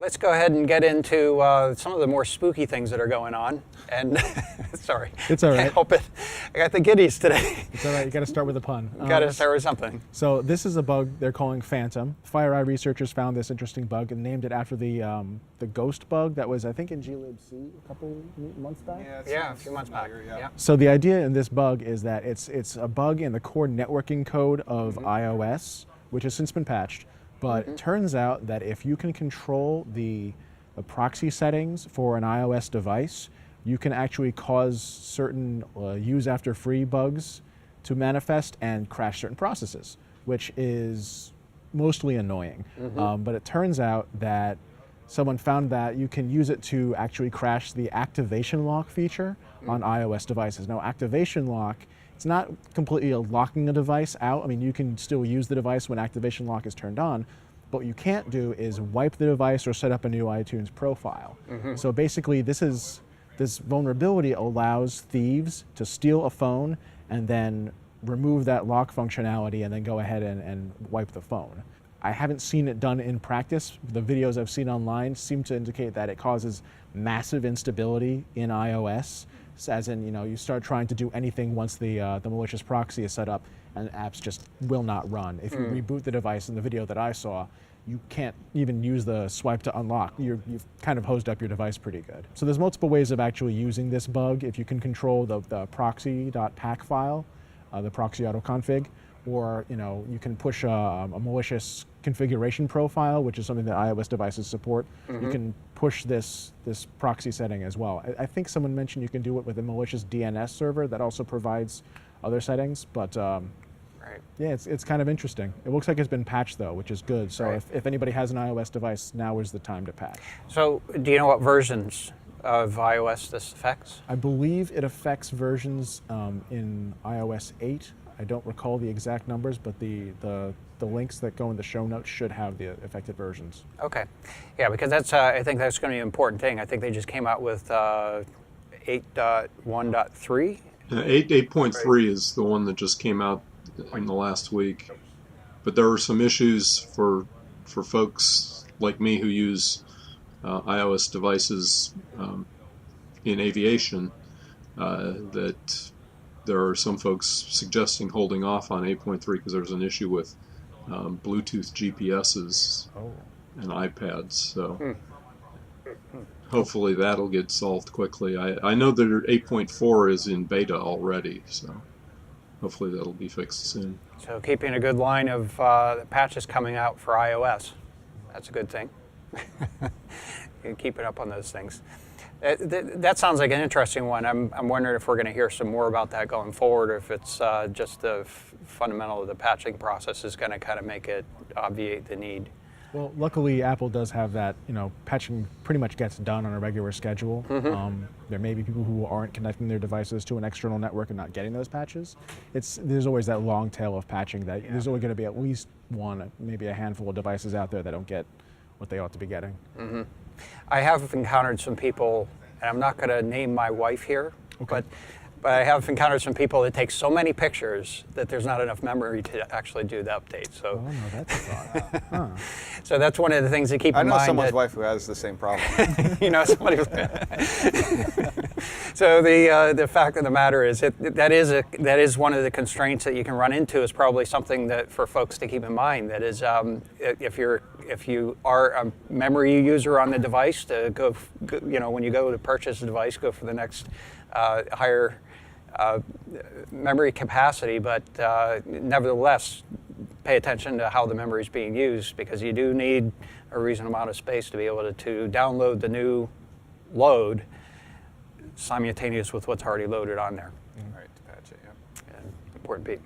Let's go ahead and get into some of the more spooky things that are going on. And sorry, it's all right. Can't help it. I got the giddies today. It's all right. You got to start with a pun. Got to start with something. So this is a bug they're calling Phantom. FireEye researchers found this interesting bug and named it after the ghost bug that was, I think, in glibc a couple months back. Yeah, a few months back. Yeah. So the idea in this bug is that it's a bug in the core networking code of iOS, which has since been patched. But it turns out that if you can control the proxy settings for an iOS device, you can actually cause certain use after free bugs to manifest and crash certain processes, which is mostly annoying. But it turns out that someone found that you can use it to actually crash the activation lock feature on iOS devices. Now, activation lock, it's not completely locking a device out. I mean, you can still use the device when activation lock is turned on, but what you can't do is wipe the device or set up a new iTunes profile. So basically, this vulnerability allows thieves to steal a phone and then remove that lock functionality and then go ahead and wipe the phone. I haven't seen it done in practice. The videos I've seen online seem to indicate that it causes massive instability in iOS, as in, you start trying to do anything once the malicious proxy is set up and apps just will not run. If you reboot the device in the video that I saw, you can't even use the swipe to unlock. You've kind of hosed up your device pretty good. So there's multiple ways of actually using this bug. If you can control the proxy.pack file, the proxy autoconfig, or you can push a malicious configuration profile, which is something that iOS devices support. You can push this proxy setting as well. I think someone mentioned you can do it with a malicious DNS server that also provides other settings, but yeah, it's kind of interesting. It looks like it's been patched though, which is good. So if anybody has an iOS device, now is the time to patch. So do you know what versions of iOS this affects? I believe it affects versions in iOS 8. I don't recall the exact numbers, but the links that go in the show notes should have the affected versions. Okay, yeah, because that's I think that's going to be an important thing. I think they just came out with 8.1.3. 8.3 is the one that just came out in the last week. But there are some issues for folks like me who use iOS devices in aviation that there are some folks suggesting holding off on 8.3 because there's an issue with Bluetooth GPSs and iPads. So hopefully that'll get solved quickly. I know that 8.4 is in beta already, so hopefully that'll be fixed soon. So keeping a good line of patches coming out for iOS. That's a good thing. Keeping up on those things. That sounds like an interesting one. I'm wondering if we're going to hear some more about that going forward, or if it's just the fundamental of the patching process is going to kind of make it obviate the need. Well, luckily Apple does have that, patching pretty much gets done on a regular schedule. There may be people who aren't connecting their devices to an external network and not getting those patches. There's always that long tail of patching that there's only going to be at least one, maybe a handful of devices out there that don't get what they ought to be getting. I have encountered some people, and I'm not going to name my wife here, but I have encountered some people that take so many pictures that there's not enough memory to actually do the update. So, no, that's a thought. So that's one of the things to keep in mind. I know someone's wife who has the same problem. Somebody. So the fact of the matter is that is one of the constraints that you can run into. Is probably something that for folks to keep in mind. That is, if you are a memory user on the device, to go, when you go to purchase a device, go for the next higher memory capacity, but nevertheless, pay attention to how the memory is being used, because you do need a reasonable amount of space to be able to download the new load simultaneous with what's already loaded on there. Right, to patch it, yeah. Important piece.